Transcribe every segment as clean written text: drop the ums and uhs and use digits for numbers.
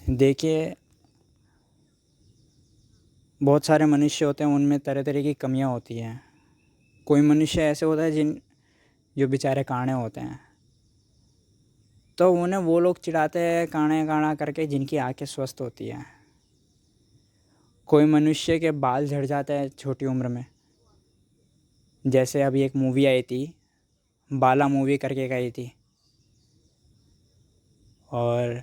देखिए, बहुत सारे मनुष्य होते हैं, उनमें तरह तरह की कमियां होती हैं। कोई मनुष्य ऐसे होता है जो बेचारे काणे होते हैं, तो उन्हें वो लोग चिढ़ाते हैं काणे काणा करके जिनकी आंखें स्वस्थ होती हैं। कोई मनुष्य के बाल झड़ जाते हैं छोटी उम्र में। जैसे अभी एक मूवी आई थी, बाला मूवी करके एक आई थी, और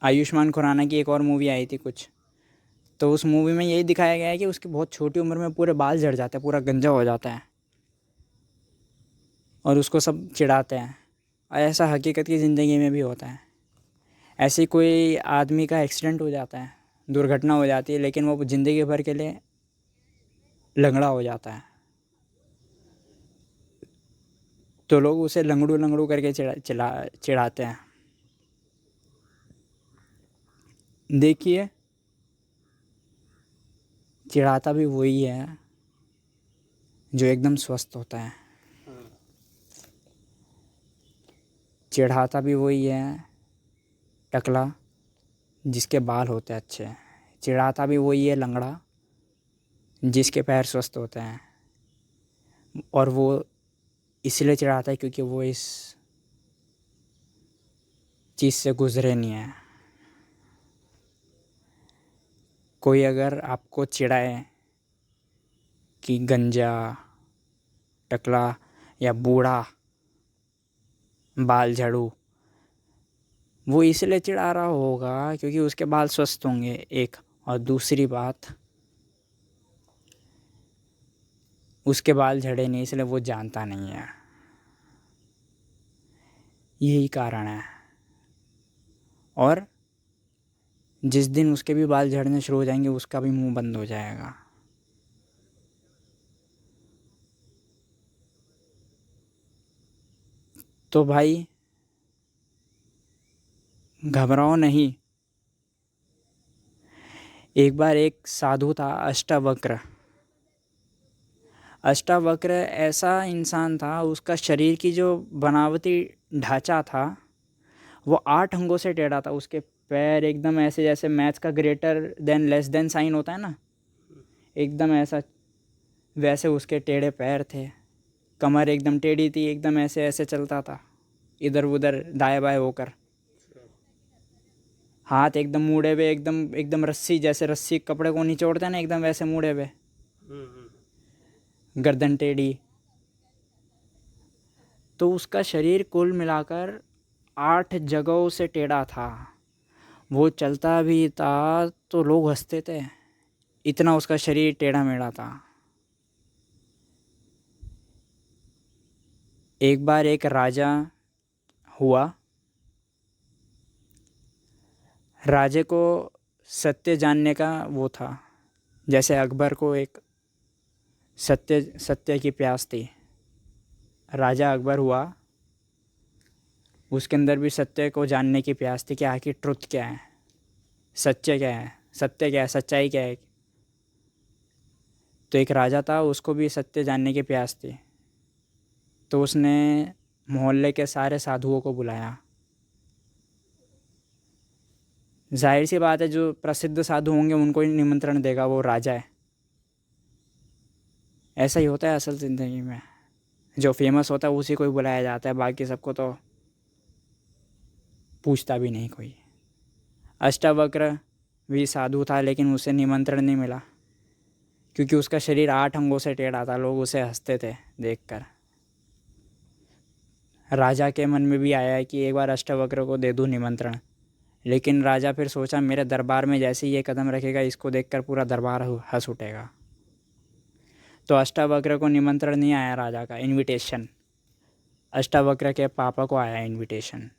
आयुष्मान खुराना की एक और मूवी आई थी कुछ। तो उस मूवी में यही दिखाया गया है कि उसकी बहुत छोटी उम्र में पूरे बाल झड़ जाते हैं, पूरा गंजा हो जाता है, और उसको सब चिढ़ाते हैं। और ऐसा हकीकत की ज़िंदगी में भी होता है। ऐसे ही कोई आदमी का एक्सीडेंट हो जाता है, दुर्घटना हो जाती है, लेकिन वो ज़िंदगी भर के लिए लंगड़ा हो जाता है, तो लोग उसे लंगड़ू लंगड़ू करके चिढ़ाते हैं। देखिए, चिढ़ाता भी वही है जो एकदम स्वस्थ होता है, चिढ़ाता भी वही है टकला जिसके बाल होते हैं अच्छे, चिढ़ाता भी वही है लंगड़ा जिसके पैर स्वस्थ होते हैं। और वो इसलिए चिढ़ाता है क्योंकि वो इस चीज़ से गुजरे नहीं है। कोई अगर आपको चिढ़ाए कि गंजा, टकला या बूढ़ा, बाल झाड़ू, वो इसलिए चिढ़ा रहा होगा क्योंकि उसके बाल स्वस्थ होंगे, एक। और दूसरी बात, उसके बाल झड़े नहीं इसलिए वो जानता नहीं है। यही कारण है। और जिस दिन उसके भी बाल झड़ने शुरू हो जाएंगे उसका भी मुंह बंद हो जाएगा। तो भाई, घबराओ नहीं। एक बार एक साधु था, अष्टावक्र। अष्टावक्र ऐसा इंसान था, उसका शरीर की जो बनावटी ढांचा था वो 8 अंगों से टेढ़ा था। उसके पैर एकदम ऐसे जैसे मैथ्स का greater than less than sign होता है ना, एकदम ऐसा, वैसे उसके टेढ़े पैर थे। कमर एकदम टेढ़ी थी, एकदम ऐसे ऐसे चलता था इधर उधर दाएं बाएं होकर। हाथ एकदम मुड़े हुए, एकदम एकदम रस्सी जैसे, रस्सी कपड़े को निचोड़ते हैं ना, एकदम वैसे मुड़े हुए, गर्दन टेढ़ी। तो उसका शरीर कुल मिलाकर 8 जगहों से टेढ़ा था। वो चलता भी था तो लोग हंसते थे, इतना उसका शरीर टेढ़ा मेढ़ा था। एक बार एक राजा हुआ। राजे को सत्य जानने का वो था, जैसे अकबर को एक सत्य सत्य की प्यास थी। राजा अकबर हुआ, उसके अंदर भी सत्य को जानने की प्यास थी कि आखिर ट्रुथ क्या है, सत्य क्या है, सत्य क्या है, सच्चाई क्या है। तो एक राजा था, उसको भी सत्य जानने की प्यास थी। तो उसने मोहल्ले के सारे साधुओं को बुलाया। जाहिर सी बात है, जो प्रसिद्ध साधु होंगे उनको ही निमंत्रण देगा, वो राजा है। ऐसा ही होता है असल ज़िंदगी में, जो फेमस होता है उसी को ही बुलाया जाता है, बाकी सबको तो पूछता भी नहीं कोई। अष्टावक्र भी साधु था, लेकिन उसे निमंत्रण नहीं मिला क्योंकि उसका शरीर 8 अंगों से टेढ़ा था। लोग उसे हंसते थे देखकर। राजा के मन में भी आया कि एक बार अष्टावक्र को दे दूँ निमंत्रण, लेकिन राजा फिर सोचा मेरे दरबार में जैसे ही ये कदम रखेगा इसको देखकर पूरा दरबार हंस उठेगा। तो अष्टावक्र को निमंत्रण नहीं आया राजा का इनविटेशन, अष्टावक्र के पापा को आया इनविटेशन।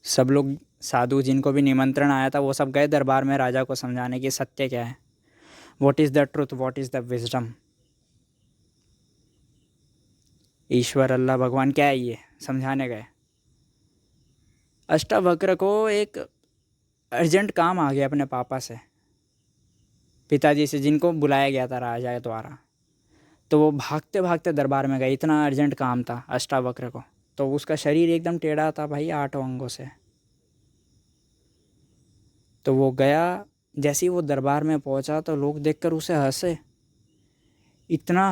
सब लोग साधु जिनको भी निमंत्रण आया था वो सब गए दरबार में राजा को समझाने की सत्य क्या है, what is the truth, what is the wisdom, ईश्वर अल्लाह भगवान क्या है, ये समझाने गए। अष्टावक्र को एक अर्जेंट काम आ गया अपने पापा से, पिताजी से, जिनको बुलाया गया था राजा के द्वारा। तो वो भागते भागते दरबार में गए, इतना अर्जेंट काम था अष्टावक्र को। तो उसका शरीर एकदम टेढ़ा था भाई, 8 अंगों से। तो वो गया, जैसे ही वो दरबार में पहुंचा तो लोग देखकर उसे हंसे, इतना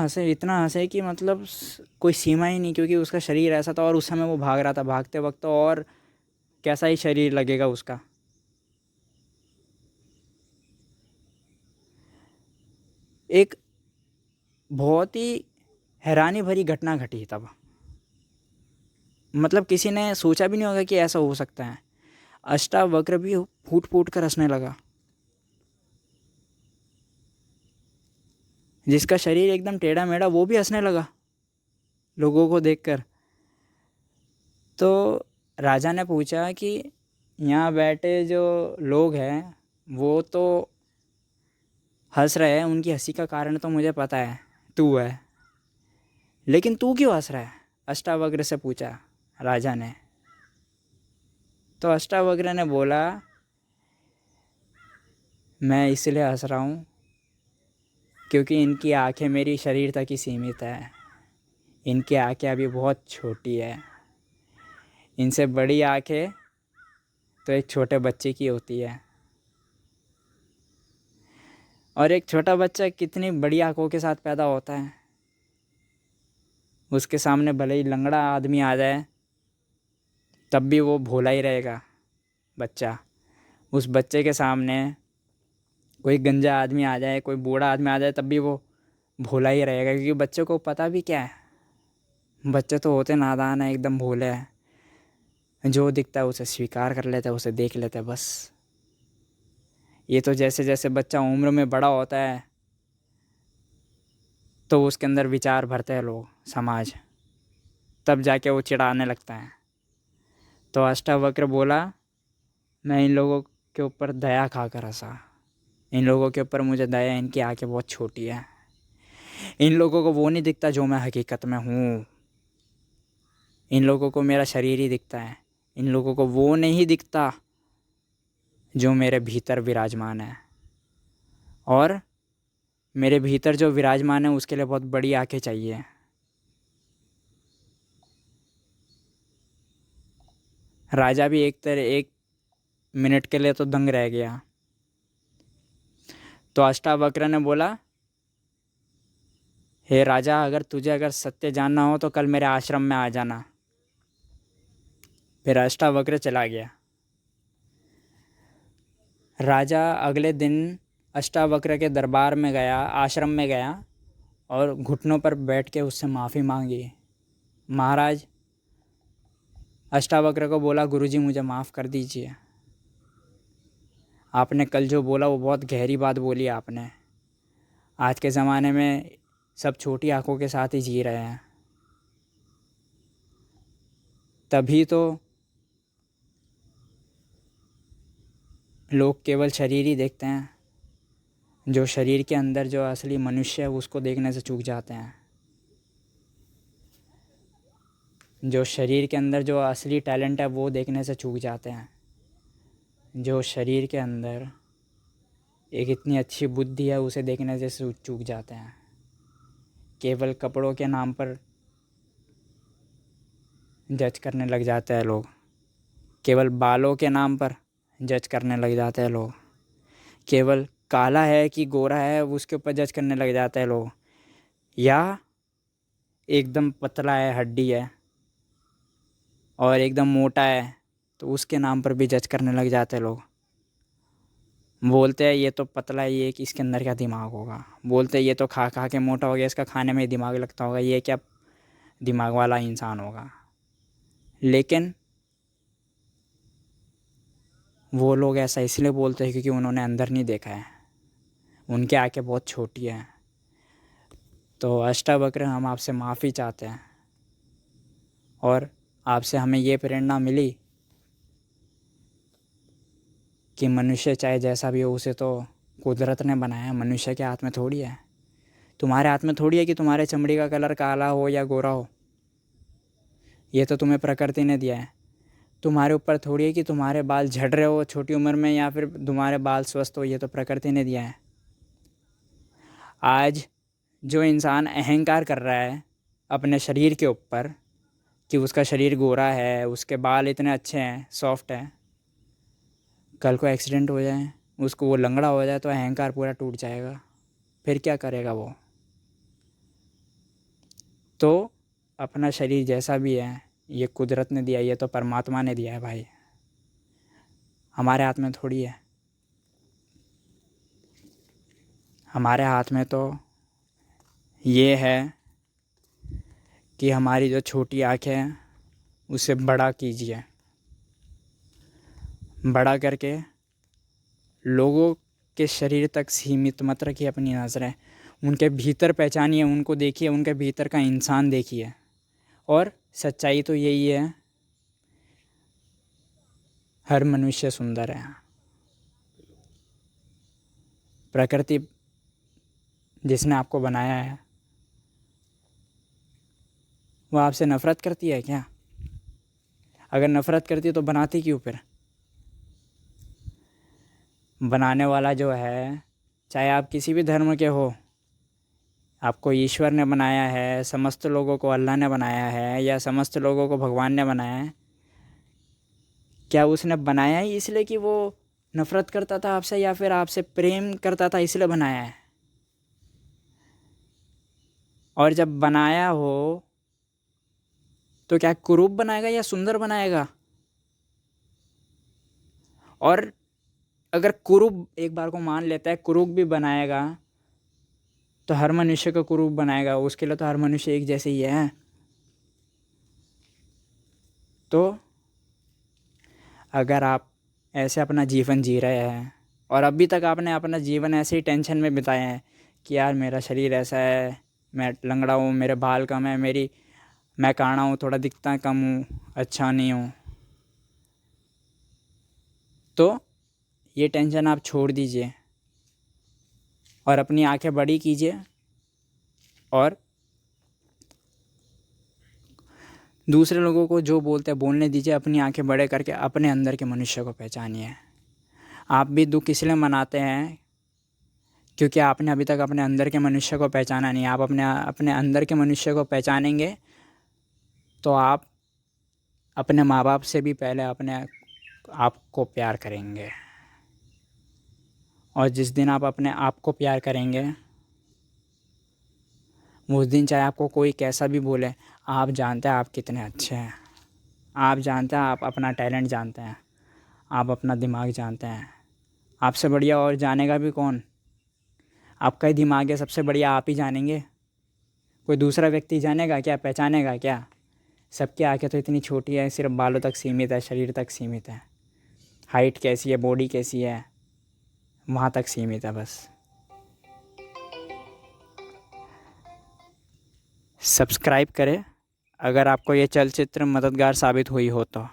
हंसे कि मतलब कोई सीमा ही नहीं, क्योंकि उसका शरीर ऐसा था और उस समय वो भाग रहा था, भागते वक्त तो और कैसा ही शरीर लगेगा उसका। एक बहुत ही हैरानी भरी घटना घटी तब, मतलब किसी ने सोचा भी नहीं होगा कि ऐसा हो सकता है। अष्टावक्र भी फूट फूट कर हंसने लगा, जिसका शरीर एकदम टेढ़ा मेढ़ा वो भी हंसने लगा लोगों को देखकर। तो राजा ने पूछा कि यहाँ बैठे जो लोग हैं वो तो हंस रहे हैं, उनकी हंसी का कारण तो मुझे पता है, तू है, लेकिन तू क्यों हंस रहा है? अष्टावक्र से पूछा राजा ने। तो अष्टावक्र ने बोला, मैं इसलिए हंस रहा हूँ क्योंकि इनकी आंखें मेरी शरीर तक ही सीमित है, इनकी आंखें अभी बहुत छोटी है, इनसे बड़ी आंखें तो एक छोटे बच्चे की होती है। और एक छोटा बच्चा कितनी बड़ी आंखों के साथ पैदा होता है, उसके सामने भले ही लंगड़ा आदमी आ जाए तब भी वो भोला ही रहेगा बच्चा। उस बच्चे के सामने कोई गंजा आदमी आ जाए, कोई बूढ़ा आदमी आ जाए, तब भी वो भोला ही रहेगा, क्योंकि बच्चे को पता भी क्या है, बच्चे तो होते नादान है, एकदम भोले हैं, जो दिखता है उसे स्वीकार कर लेते हैं, उसे देख लेते हैं बस। ये तो जैसे जैसे बच्चा उम्र में बड़ा होता है तो उसके अंदर विचार भरते हैं लोग, समाज, तब जाके वो चिढ़ाने लगता है। तो अष्टावक्र बोला, मैं इन लोगों के ऊपर दया खाकर हंसा, इन लोगों के ऊपर मुझे दया है, इनकी आंखें बहुत छोटी है, इन लोगों को वो नहीं दिखता जो मैं हकीकत में हूँ, इन लोगों को मेरा शरीर ही दिखता है, इन लोगों को वो नहीं दिखता जो मेरे भीतर विराजमान है, और मेरे भीतर जो विराजमान है उसके लिए बहुत बड़ी आंखें चाहिए। राजा भी एक मिनट के लिए तो दंग रह गया। तो अष्टावक्र ने बोला, हे राजा, अगर सत्य जानना हो तो कल मेरे आश्रम में आ जाना। फिर अष्टावक्र चला गया। राजा अगले दिन अष्टावक्र के दरबार में गया, आश्रम में गया, और घुटनों पर बैठ के उससे माफ़ी मांगी। महाराज, अष्टावक्र को बोला, गुरुजी मुझे माफ़ कर दीजिए, आपने कल जो बोला वो बहुत गहरी बात बोली आपने। आज के ज़माने में सब छोटी आंखों के साथ ही जी रहे हैं, तभी तो लोग केवल शरीर ही देखते हैं, जो शरीर के अंदर जो असली मनुष्य है उसको देखने से चूक जाते हैं। जो शरीर के अंदर जो असली टैलेंट है वो देखने से चूक जाते हैं। जो शरीर के अंदर एक इतनी अच्छी बुद्धि है उसे देखने से चूक जाते हैं। केवल कपड़ों के नाम पर जज करने लग जाते हैं लोग, केवल बालों के नाम पर जज करने लग जाते हैं लोग, केवल काला है कि गोरा है उसके ऊपर जज करने लग जाते हैं लोग, या एकदम पतला है, हड्डी है, और एकदम मोटा है तो उसके नाम पर भी जज करने लग जाते हैं लोग। बोलते हैं ये तो पतला है, ये कि इसके अंदर क्या दिमाग होगा, बोलते हैं ये तो खा खा के मोटा हो गया, इसका खाने में दिमाग लगता होगा, ये क्या दिमाग वाला इंसान होगा। लेकिन वो लोग ऐसा इसलिए बोलते हैं क्योंकि उन्होंने अंदर नहीं देखा है, उनकी आंखें बहुत छोटी हैं। तो अष्टावक्र, हम आपसे माफ़ी चाहते हैं, और आपसे हमें ये प्रेरणा मिली कि मनुष्य चाहे जैसा भी हो उसे तो कुदरत ने बनाया, मनुष्य के हाथ में थोड़ी है, तुम्हारे हाथ में थोड़ी है कि तुम्हारे चमड़ी का कलर काला हो या गोरा हो, ये तो तुम्हें प्रकृति ने दिया है। तुम्हारे ऊपर थोड़ी है कि तुम्हारे बाल झड़ रहे हो छोटी उम्र में या फिर तुम्हारे बाल स्वस्थ हो, ये तो प्रकृति ने दिया है। आज जो इंसान अहंकार कर रहा है अपने शरीर के ऊपर कि उसका शरीर गोरा है, उसके बाल इतने अच्छे हैं, सॉफ्ट हैं, कल को एक्सीडेंट हो जाए, उसको वो लंगड़ा हो जाए तो अहंकार पूरा टूट जाएगा, फिर क्या करेगा वो। तो अपना शरीर जैसा भी है ये कुदरत ने दिया, ये तो परमात्मा ने दिया है भाई, हमारे हाथ में थोड़ी है। हमारे हाथ में तो ये है कि हमारी जो छोटी आँखें हैं उसे बड़ा कीजिए, बड़ा करके लोगों के शरीर तक सीमित मत रखिए अपनी नज़रें, उनके भीतर पहचानिए, उनको देखिए, उनके भीतर का इंसान देखिए। और सच्चाई तो यही है, हर मनुष्य सुंदर है। प्रकृति जिसने आपको बनाया है वो आपसे नफ़रत करती है क्या? अगर नफ़रत करती है तो बनाती क्यों फिर? बनाने वाला जो है, चाहे आप किसी भी धर्म के हो, आपको ईश्वर ने बनाया है, समस्त लोगों को अल्लाह ने बनाया है या समस्त लोगों को भगवान ने बनाया है, क्या उसने बनाया ही इसलिए कि वो नफ़रत करता था आपसे, या फिर आपसे प्रेम करता था इसलिए बनाया है? और जब बनाया हो तो क्या कुरूप बनाएगा या सुंदर बनाएगा? और अगर कुरूप एक बार को मान लेता है, कुरूप भी बनाएगा तो हर मनुष्य को कुरूप बनाएगा, उसके लिए तो हर मनुष्य एक जैसे ही है। तो अगर आप ऐसे अपना जीवन जी रहे हैं और अभी तक आपने अपना जीवन ऐसे ही टेंशन में बिताया है कि यार मेरा शरीर ऐसा है, मैं लंगड़ा हूँ, मेरे बाल कम है, मैं काना हूँ, थोड़ा दिखता कम हूँ, अच्छा नहीं हूँ, तो ये टेंशन आप छोड़ दीजिए और अपनी आंखें बड़ी कीजिए और दूसरे लोगों को जो बोलते हैं बोलने दीजिए, अपनी आंखें बड़े करके अपने अंदर के मनुष्य को पहचानिए। आप भी दुख इसलिए मनाते हैं क्योंकि आपने अभी तक अपने अंदर के मनुष्य को पहचाना नहीं। आप अपने अपने अंदर के मनुष्य को पहचानेंगे तो आप अपने माँ बाप से भी पहले अपने आप को प्यार करेंगे, और जिस दिन आप अपने आप को प्यार करेंगे उस दिन चाहे आपको कोई कैसा भी बोले, आप जानते हैं आप कितने अच्छे हैं, आप जानते हैं, आप अपना टैलेंट जानते हैं, आप अपना दिमाग जानते हैं। आपसे बढ़िया और जानेगा भी कौन? आपका ही दिमाग है, सबसे बढ़िया आप ही जानेंगे, कोई दूसरा व्यक्ति जानेगा क्या, पहचानेगा क्या? सबकी आंखें तो इतनी छोटी है, सिर्फ बालों तक सीमित है, शरीर तक सीमित है, हाइट कैसी है, बॉडी कैसी है, वहाँ तक सीमित है बस। सब्सक्राइब करें अगर आपको ये चलचित्र मददगार साबित हुई हो तो।